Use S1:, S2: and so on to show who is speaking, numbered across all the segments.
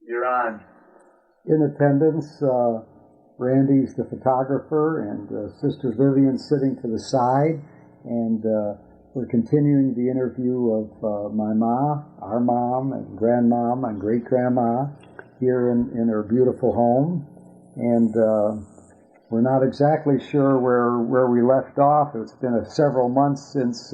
S1: You're on.
S2: In attendance, Randy's the photographer, and Sister Vivian's sitting to the side, and we're continuing the interview of my our mom, and grandmom, and great-grandma here in her beautiful home. And we're not exactly sure where we left off. It's been several months since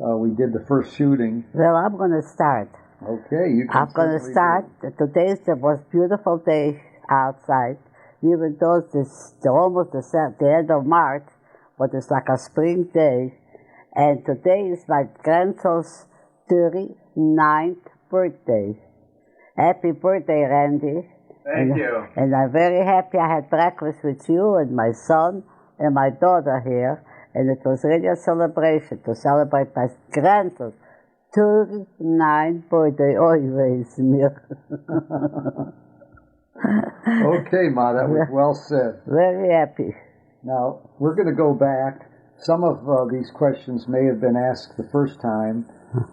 S2: we did the first shooting.
S3: Well, I'm going to start.
S2: Okay, you can.
S3: I'm going to start. Today is the most beautiful day outside, even though it's almost the end of March, but it's like a spring day. And today is my grandson's 39th birthday. Happy birthday, Randy.
S1: Thank you.
S3: And I'm very happy I had breakfast with you and my son and my daughter here. And it was really a celebration to celebrate my grandson's 39th birthday. Always,
S2: Okay, Ma, that was well said.
S3: Very happy.
S2: Now, we're going to go back. Some of these questions may have been asked the first time,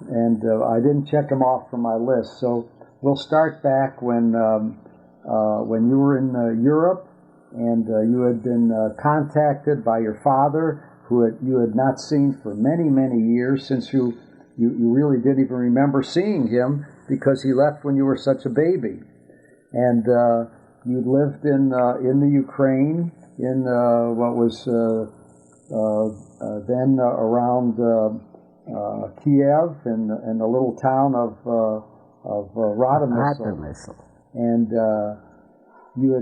S2: and I didn't check them off from my list. So we'll start back when you were in Europe, and you had been contacted by your father, who you had not seen for many, many years, since you really didn't even remember seeing him because he left when you were such a baby. And you lived in the Ukraine, in what was then around Kiev, in the little town of Radomysl. And you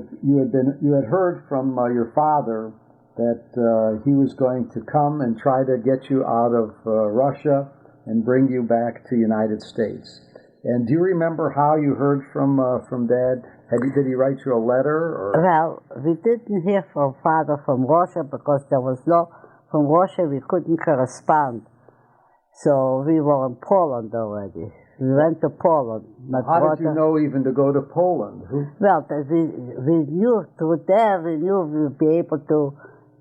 S2: had heard from your father that he was going to come and try to get you out of Russia and bring you back to the United States. And do you remember how you heard from Dad? Did he write you a letter? Or?
S3: Well, we didn't hear from Father from Russia because there was from Russia we couldn't correspond. So we were in Poland already. We went to Poland.
S2: How did you know even to go to Poland?
S3: Well, we knew through there, we knew we would be able to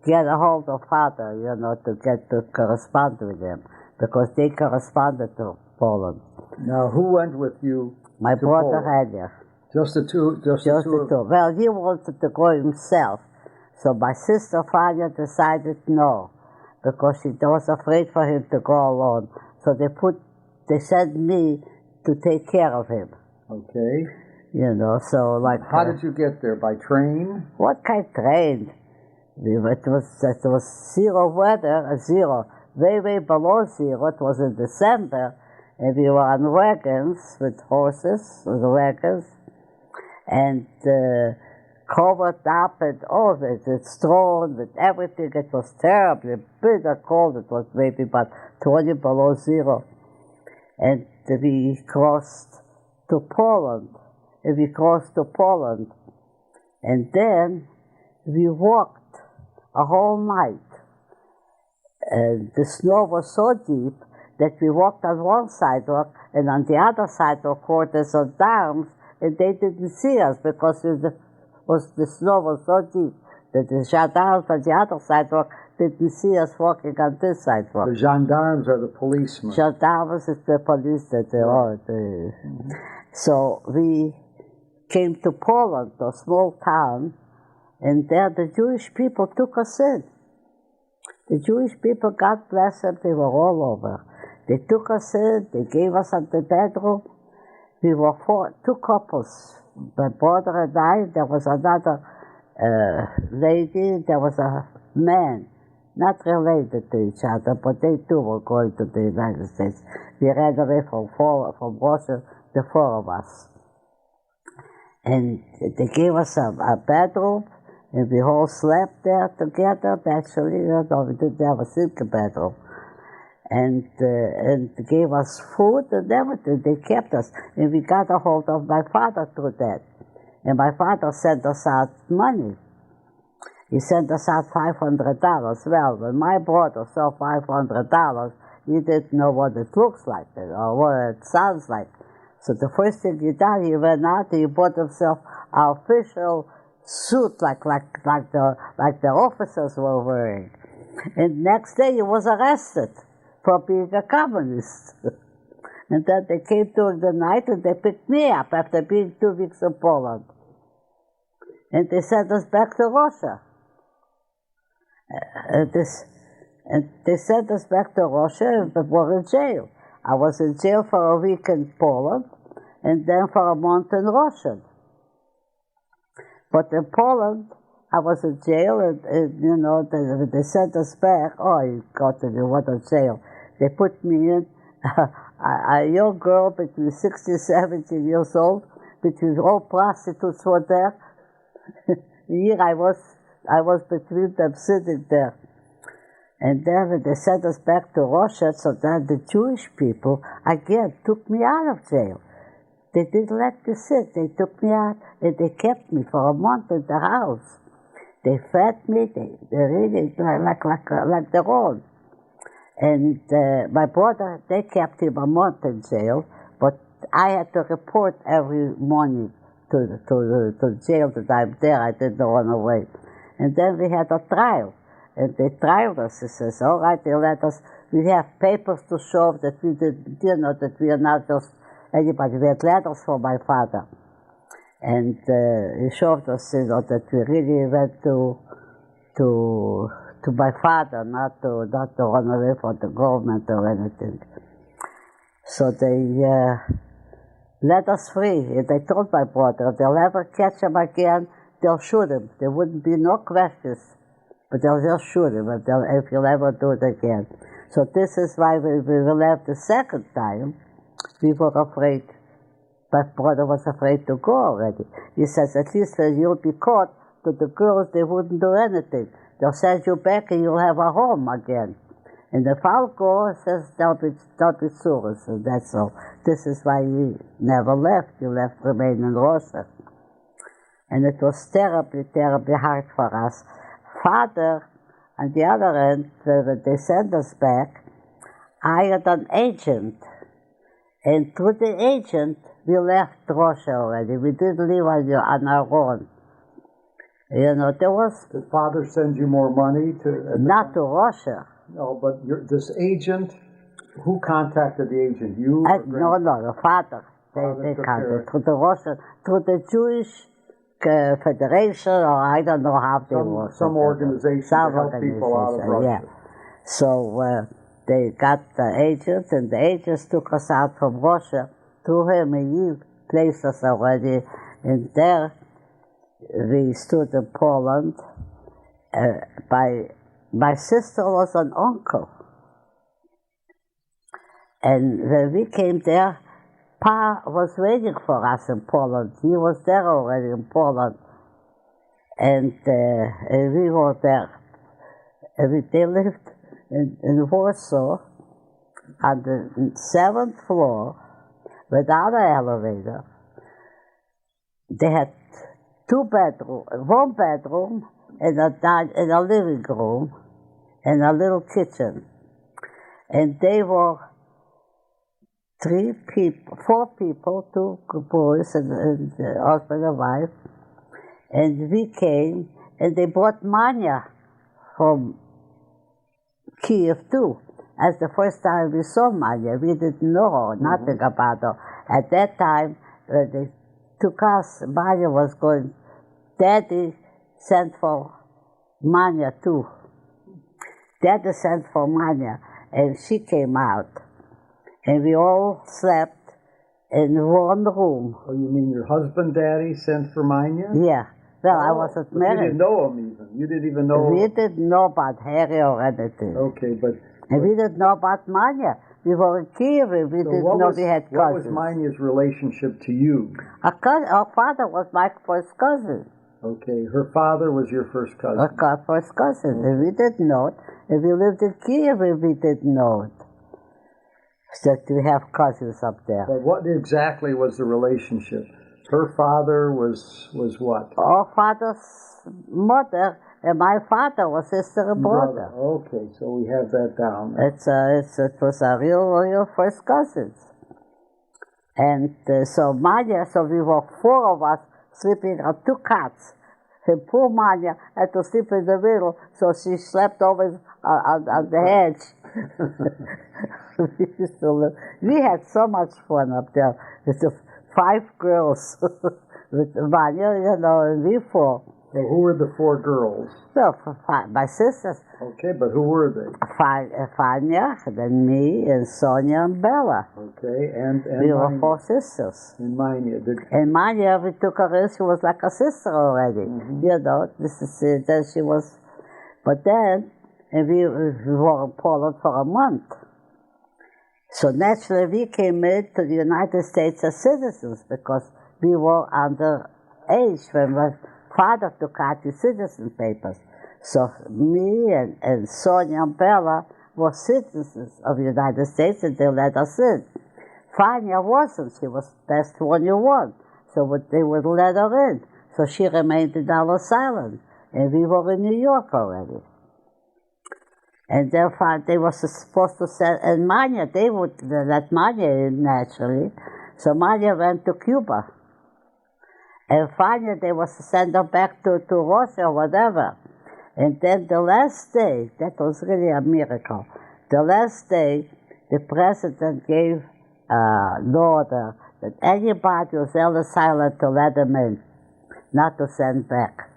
S3: get a hold of Father, to correspond with him, because they corresponded to Poland.
S2: Now, who went with you?
S3: My brother Hanya.
S2: Just the two? Just the two.
S3: Well, he wanted to go himself. So my sister Fania decided no, because she was afraid for him to go alone. So they sent me to take care of him.
S2: Okay.
S3: So like...
S2: How did you get there? By train?
S3: What kind of train? It was zero weather, zero. Way below zero. It was in December. And we were on wagons with horses, and covered up and all of it. It's thrown with everything. It was terribly bitter cold. It was maybe about 20 below zero. And we crossed to Poland. And then we walked a whole night. And the snow was so deep that we walked on one sidewalk, and on the other sidewalk were the gendarmes, and they didn't see us because the snow was so deep that the gendarmes on the other sidewalk didn't see us walking on this sidewalk.
S2: The gendarmes are the policemen.
S3: Gendarmes is the police that they are. So we came to Poland, a small town, and there the Jewish people took us in. The Jewish people, God bless them, they were all over. They took us in, they gave us a bedroom. We were two couples, my brother and I. There was another lady, there was a man, not related to each other, but they too were going to the United States. We ran away from Russia, the four of us. And they gave us a bedroom, and we all slept there together. Actually, we didn't have a single bedroom. And gave us food and everything. They kept us. And we got a hold of my father through that. And my father sent us out money. He sent us out $500. Well, when my brother saw $500, he didn't know what it looks like or what it sounds like. So the first thing he did, he went out and he bought himself an official suit like the officers were wearing. And next day he was arrested for being a communist. And then they came during the night and they picked me up after being 2 weeks in Poland. And they sent us back to Russia. And they sent us back to Russia and we were in jail. I was in jail for a week in Poland and then for a month in Russia. But in Poland, I was in jail and you know, they sent us back. Oh, you got to do what a jail. They put me in, a young girl between 16 and 17 years old, between all prostitutes were there. Here I was between them sitting there. And then they sent us back to Russia, so then the Jewish people, again, took me out of jail. They didn't let me sit. They took me out and they kept me for a month in the house. They fed me, they really, like their own. And my brother, they kept him a month in jail, but I had to report every morning to the jail that I'm there. I didn't run away. And then we had a trial. And they tried us. He says, all right, they let us, we have papers to show that we did, you know, that we are not just anybody. We had letters from my father. And he showed us, you know, that we really went to my father, not to run away from the government or anything. So they let us free. And they told my brother, if they'll ever catch him again, they'll shoot him. There wouldn't be no questions. But they'll just shoot him if he'll ever do it again. So this is why we left the second time. We were afraid. My brother was afraid to go already. He says, at least you'll be caught, but the girls, they wouldn't do anything. They'll send you back and you'll have a home again. And if I'll go, says, they'll be serious, and that's all. This is why he never left. He left remain in Russia. And it was terribly, terribly hard for us. Father, on the other end, when they sent us back, hired an agent. And through the agent, we left Russia already. We didn't live on our own. You know, there was...
S2: Did Father send you more money to...
S3: Not to Russia.
S2: No, but this agent, who contacted the agent? You?
S3: No, the father. They contacted through the Russian, through the Jewish Federation, or I don't know how they work.
S2: Some organization to help people out of Russia.
S3: Yeah. So they got the agent, and the agents took us out from Russia to him, and he placed us already in there. We stood in Poland. My sister was an uncle. And when we came there, Pa was waiting for us in Poland. He was there already in Poland. And we were there. They lived in Warsaw on the 7th floor without an elevator. They had 2 bedrooms, 1 bedroom and a living room and a little kitchen. And they were 4 people, 2 boys and husband and wife. And we came, and they brought mania from Kiev too. As the first time we saw mania, we didn't know nothing about her. At that time, they took us, mania was going, Daddy sent for mania too. Daddy sent for mania, and she came out. And we all slept in 1 room.
S2: Oh, you mean your husband, Daddy, sent for Manya?
S3: Yeah. Well, I wasn't married.
S2: You didn't know him even. You didn't even know
S3: We didn't know about Harry or anything.
S2: Okay, but...
S3: And we didn't know about Manya. We were in Kiev. We didn't know we had cousins.
S2: What was Manya's relationship to you?
S3: Our father was my first cousin.
S2: Okay, her father was your first cousin.
S3: Our first cousin. And we didn't know it. And we lived in Kiev and we didn't know it. So we have cousins up there.
S2: But what exactly was the relationship? Her father was what?
S3: Our father's mother and my father was sister and brother.
S2: Okay, so we have that down.
S3: It was a real first cousins. And so we were 4 of us sleeping on 2 cots. And poor Manya had to sleep in the middle, so she slept over on the edge. We used to live. We had so much fun up there with the 5 girls, with Vanya, and we 4.
S2: So who were the 4 girls?
S3: So my sisters,
S2: Okay, but who were they?
S3: Vanya, then me, and Sonia and Bella.
S2: Okay, and
S3: We were
S2: Manya.
S3: 4 sisters.
S2: And Manya.
S3: And Manya, we took her in, she was like a sister already. This is then she was, but then and we were in Poland for a month. So naturally we came into the United States as citizens because we were under age when my father took out the citizen papers. So me and Sonia and Bella were citizens of the United States and they let us in. Fania wasn't. She was best one you want. So they would let her in. So she remained in Ellis Island. And we were in New York already. And therefore they were supposed to send, and Manya, they would let Manya in naturally. So Manya went to Cuba. And finally they was to send her back to Russia or whatever. And then the last day, that was really a miracle. The last day, the president gave an order that anybody who's Ellis Island to let them in, not to send back.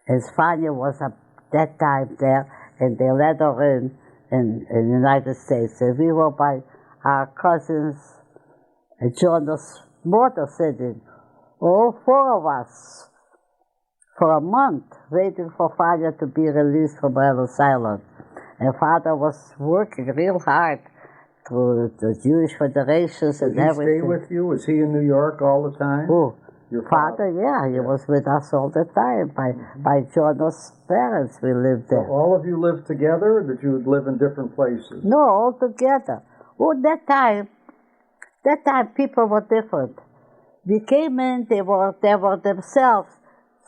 S3: And Fania was at that time there, and they let her in the United States. And we were by our cousins, Jonas Motor sitting, all 4 of us, for a month, waiting for Father to be released from Ellis Island. And Father was working real hard through the Jewish federations and everything.
S2: Did he stay with you? Was he in New York all the time?
S3: Oh,
S2: your
S3: father? Yeah, he was with us all the time. By Jonas' parents, we lived there.
S2: So all of you lived together, or did you live in different places?
S3: No, all together. Oh, that time people were different. We came in, they were themselves.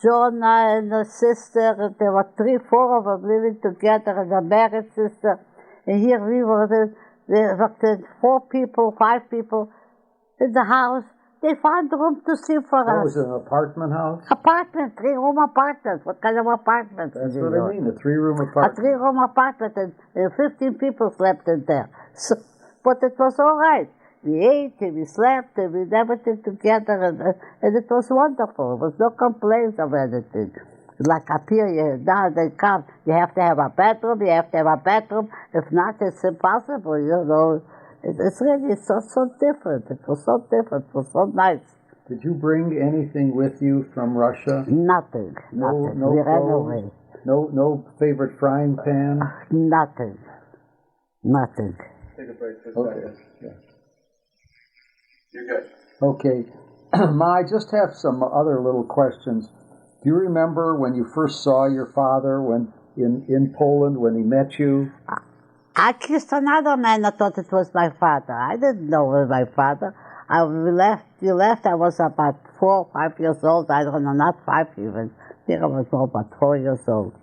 S3: Jonah and the sister, and there were 3, 4 of them living together, and a married sister. And here we were, there were 4 people, 5 people in the house. They found room to sleep for us.
S2: Was it an apartment house?
S3: Apartment, 3-room apartment. What kind of apartment?
S2: That's what I mean, a 3-room apartment.
S3: A 3-room apartment, and 15 people slept in there. So, but it was all right. We ate and we slept and we did everything together, and it was wonderful. There was no complaints of anything. Like up here, now they come, you have to have a bedroom, If not, it's impossible, It's really so different. It was so different. It was so nice.
S2: Did you bring anything with you from Russia?
S3: Nothing.
S2: No
S3: we ran
S2: clothes?
S3: away.
S2: No favorite frying pan?
S3: Nothing.
S1: Take a break for a
S2: Okay.
S1: second.
S2: Yeah.
S1: You're good.
S2: Okay. Ma, I just have some other little questions. Do you remember when you first saw your father in Poland, when he met you?
S3: I kissed another man. I thought it was my father. I didn't know it was my father. You left, I was about 4 or 5 years old. I don't know, not 5 even. I think I was about 4 years old.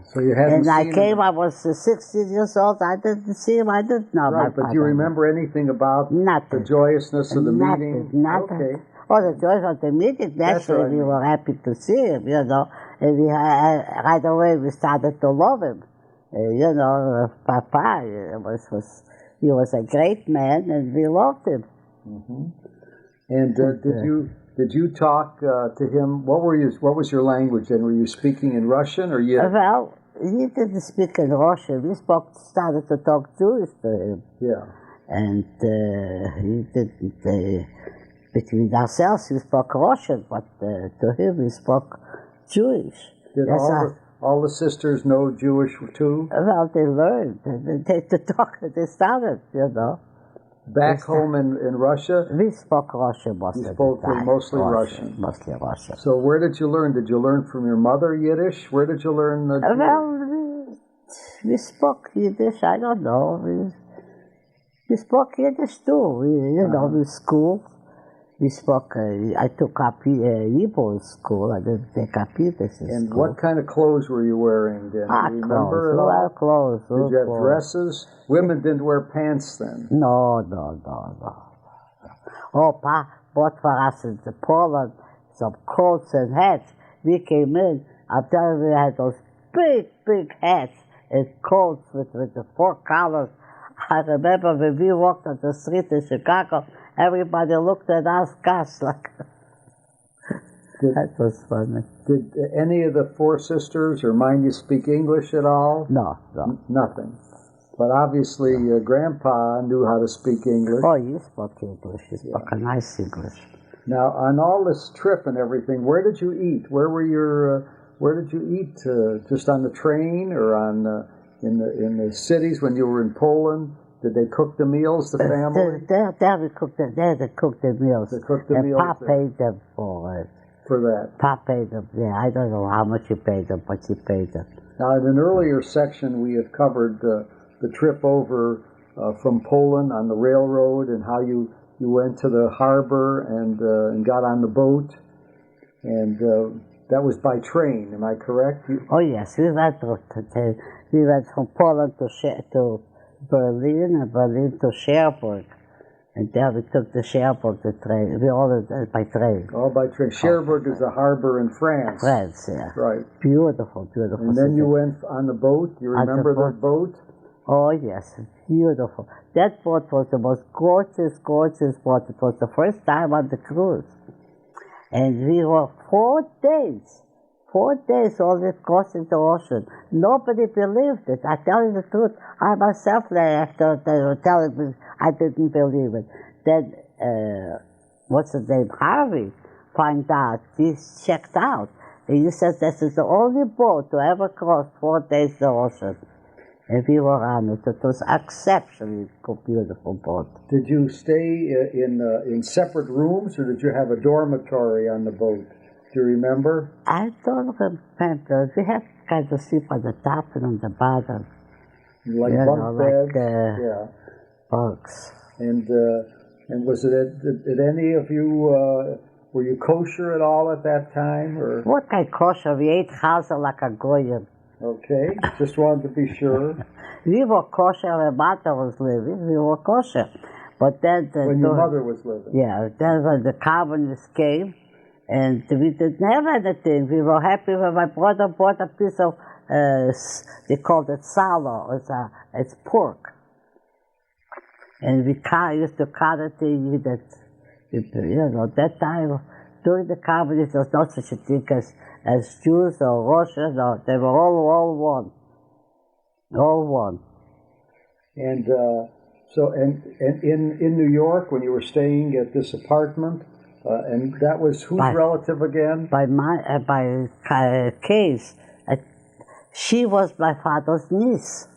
S2: So you hadn't
S3: seen him. And I came,
S2: him.
S3: I was 16 years old. I didn't see him. I didn't know my
S2: father. Right, but do you remember anything about
S3: Nothing.
S2: the joyousness of the meeting?
S3: Nothing.
S2: Okay.
S3: Oh, the joy of the meeting, naturally we were happy to see him, And we right away we started to love him. Papa, he was a great man, and we loved him.
S2: Mm-hmm. And did you talk to him? What was your language? And were you speaking in Russian or Yiddish?
S3: Well, he didn't speak in Russian. We started to talk Jewish to him.
S2: Yeah.
S3: And he didn't. Between ourselves, we spoke Russian, but to him, we spoke Jewish.
S2: Did all the sisters know Jewish too?
S3: Well, they learned. They started,
S2: Back home in Russia?
S3: We spoke Russian most of the time.
S2: Mostly Russian.
S3: Mostly Russian.
S2: So where did you learn? Did you learn from your mother Yiddish? Where did you learn the Jewish?
S3: Well, we spoke Yiddish, I don't know. We spoke Yiddish too, in school. We spoke, I took up Hebrew in school. I didn't take up Yiddish in
S2: And
S3: school.
S2: what kind of clothes were you wearing then? Do you remember at all?
S3: Clothes.
S2: Did you have dresses? Women didn't wear pants then?
S3: No. Oh, Pa bought for us in Poland some coats and hats. We came in, I'm telling you, we had those big hats. coats with the 4 colors. I remember when we walked on the street in Chicago, everybody looked at us, gosh, like, that was funny.
S2: Did any of the 4 sisters or mind you speak English at all?
S3: No.
S2: Nothing. But obviously, Grandpa knew how to speak English.
S3: Oh, he spoke English. He spoke a nice English.
S2: Now, on all this trip and everything, where did you eat? Where did you eat? Just on the train or on in the cities when you were in Poland? Did they cook the meals, the family?
S3: There they cooked the meals.
S2: They cooked the
S3: and
S2: meals.
S3: Pop paid them for it.
S2: For that.
S3: Pop paid them. Yeah, I don't know how much he paid them, but he paid them.
S2: Now, in an earlier section, we have covered the trip over from Poland on the railroad and how you went to the harbor and got on the boat, and that was by train. Am I correct?
S3: Oh yes, we went from Poland to Berlin, and Berlin to Cherbourg, and there we took the Cherbourg train. We all by train.
S2: All by train. Cherbourg is a harbor in France.
S3: France, yeah.
S2: Right.
S3: Beautiful.
S2: And then you went on the boat. You remember that boat?
S3: Oh yes, beautiful. That boat was the most gorgeous boat. It was the first time on the cruise. And we were 4 days only crossing the ocean. Nobody believed it. I tell you the truth. I myself, after they were telling me, I didn't believe it. Then, what's his name, Harvey, found out, he checked out. And he said this is the only boat to ever cross 4 days the ocean. And we were on it. It was exceptionally beautiful boat.
S2: Did you stay in separate rooms, or did you have a dormitory on the boat? Do you remember?
S3: I don't remember. We had kind of sleep on the top and on the bottom.
S2: Like bunk beds?
S3: Yeah. Bunks.
S2: And was it, did any of you, were you kosher at all at that time? Or?
S3: What kind of kosher? We ate chazal like a goyim.
S2: Okay, just wanted to be sure.
S3: We were kosher when mother was living. We were kosher. But then...
S2: when your mother was living?
S3: Yeah, then when the communists came, and we didn't have anything. We were happy when my brother bought a piece of, they called it salo. It's pork. And we used to cut it in that time, during the communists, there was no such a thing as Jews or Russians. No, they were all one. All one.
S2: And so, in New York, when you were staying at this apartment, and that was whose relative again?
S3: By Kay's. She was my father's niece.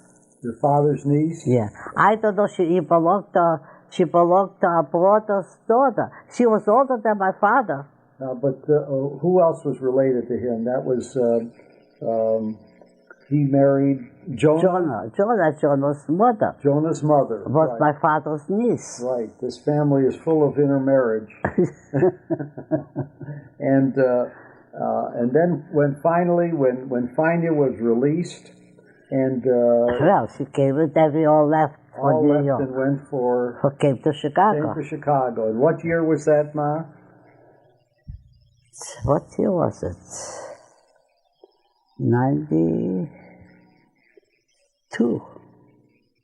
S2: Your father's niece?
S3: Yeah. I don't know, she belonged to our brother's daughter. She was older than my father.
S2: But who else was related to him? That was, he married Jonah?
S3: Jonah's mother.
S2: Jonah's mother.
S3: Was
S2: right.
S3: my father's niece.
S2: Right. This family is full of intermarriage. And then when Fania was released, and
S3: well, she came and then we all left for New York.
S2: And went
S3: came to Chicago.
S2: Came to Chicago. And what year was that, Ma?
S3: What year was it? 92.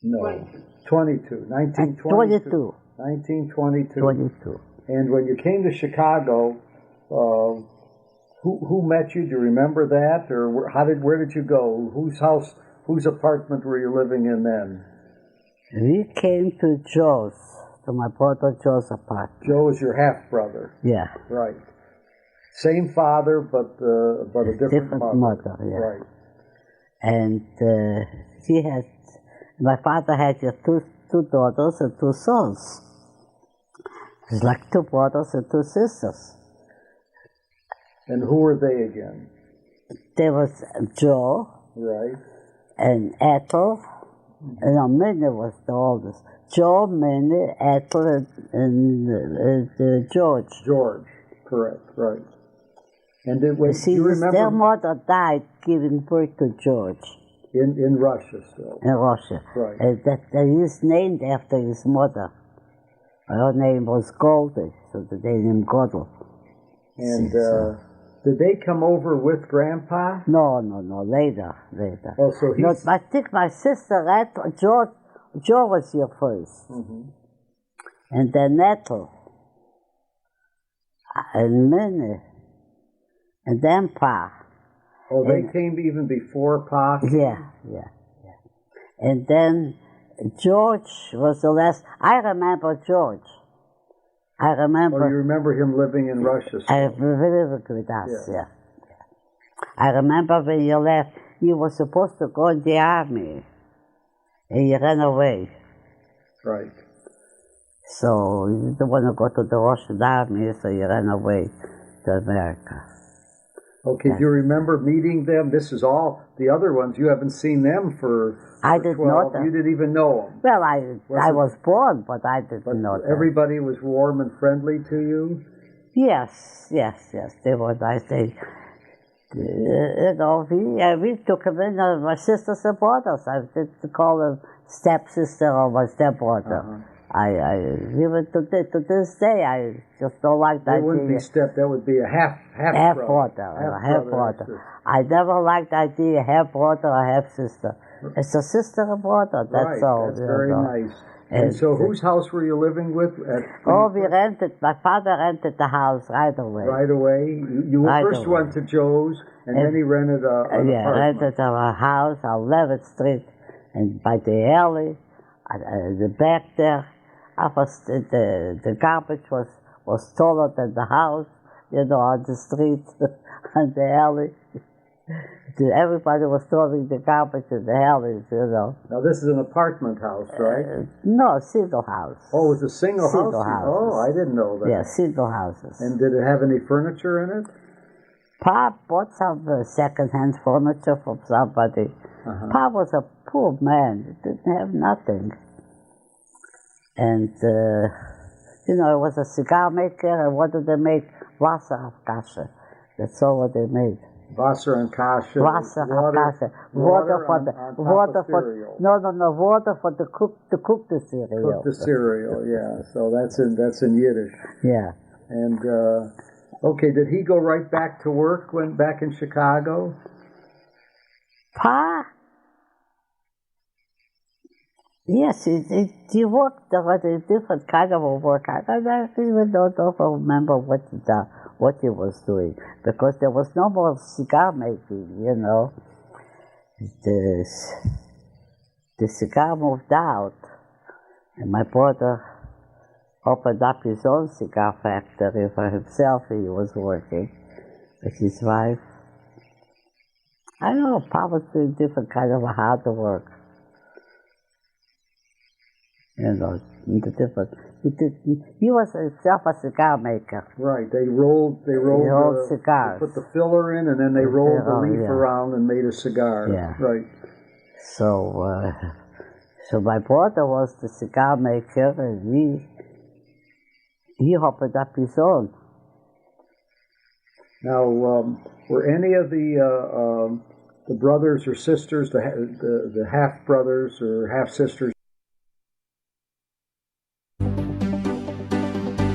S2: No, 22. 1922. 1922.
S3: 22.
S2: And when you came to Chicago, who met you? Do you remember that, or where did you go? Whose apartment were you living in then?
S3: We came to my brother Joe's apartment.
S2: Joe is your half brother.
S3: Yeah.
S2: Right. Same father, but a different
S3: mother. Yeah.
S2: Right.
S3: And my father had two daughters and 2 sons. It's like 2 brothers and 2 sisters.
S2: And who were they again?
S3: There was Joe.
S2: Right.
S3: And Ethel. And Minnie was the oldest. Joe, Minnie, Ethel, and George.
S2: George, correct, right. And it was,
S3: you remember? Their mother died giving birth to George.
S2: In Russia still.
S3: In Russia.
S2: Right.
S3: That he's named after his mother. Her name was Goldie, so they named Godel.
S2: And Did they come over with Grandpa?
S3: No, later.
S2: Oh, so
S3: No,
S2: he's...
S3: I think my sister, Joe was here first.
S2: Mhm.
S3: And then Nettle. And Minnie. And then Pa.
S2: Oh, they came even before Pa?
S3: Yeah. And then George was the last. I remember George. I remember.
S2: Oh, you remember him living in Russia?
S3: I remember with us, yeah. I remember when you left, you were supposed to go in the army, and you ran away.
S2: Right.
S3: So you didn't want to go to the Russian army, so you ran away to America.
S2: Okay, do you remember meeting them? This is all, the other ones, you haven't seen them for
S3: I didn't
S2: 12.
S3: know them.
S2: You didn't even know them.
S3: Well, I was born, but I didn't know them.
S2: Everybody was warm and friendly to you?
S3: Yes. They were nice. We took them in, my sisters and brothers. I didn't call them stepsister or my stepbrother. Even to this day, I just don't like that.
S2: That wouldn't be that would be a half
S3: brother. I never liked the idea half brother or half sister. It's a sister and brother, that's all.
S2: That's very nice. And so whose house were you living with?
S3: We rented, my father rented the house right away.
S2: Right away? You first went to Joe's, and then he rented an apartment.
S3: Rented a house on 11th Street, and by the alley, the back there, the garbage was taller than the house, on the street, on the alley. Everybody was throwing the garbage in the alleys,
S2: Now this is an apartment house, right?
S3: No, single house.
S2: Oh, it was a single house?
S3: Houses.
S2: Oh, I didn't know that.
S3: Yeah, single houses.
S2: And did it have any furniture in it?
S3: Pa bought some second-hand furniture from somebody. Pa was a poor man. He didn't have nothing. And, it was a cigar maker, and what did they make? Wasserabgasche. That's all what they made.
S2: Wasser and kasha.
S3: Water for to cook the cereal.
S2: Cook the cereal, yeah. So that's in Yiddish.
S3: Yeah.
S2: And okay, did he go right back to work when back in Chicago?
S3: Pa? Yes, he worked a different kind of a work. I even don't remember what he was doing, because there was no more cigar making, The cigar moved out, and my brother opened up his own cigar factory for himself. He was working with his wife. I don't know, Pa was doing different kind of hard work. Different. He was himself a cigar maker.
S2: Right. They rolled
S3: cigars.
S2: They put the filler in, and then they rolled the leaf around and made a cigar.
S3: Yeah.
S2: Right.
S3: So my brother was the cigar maker, and he opened up his own.
S2: Now, were any of the brothers or sisters, the half brothers or half sisters,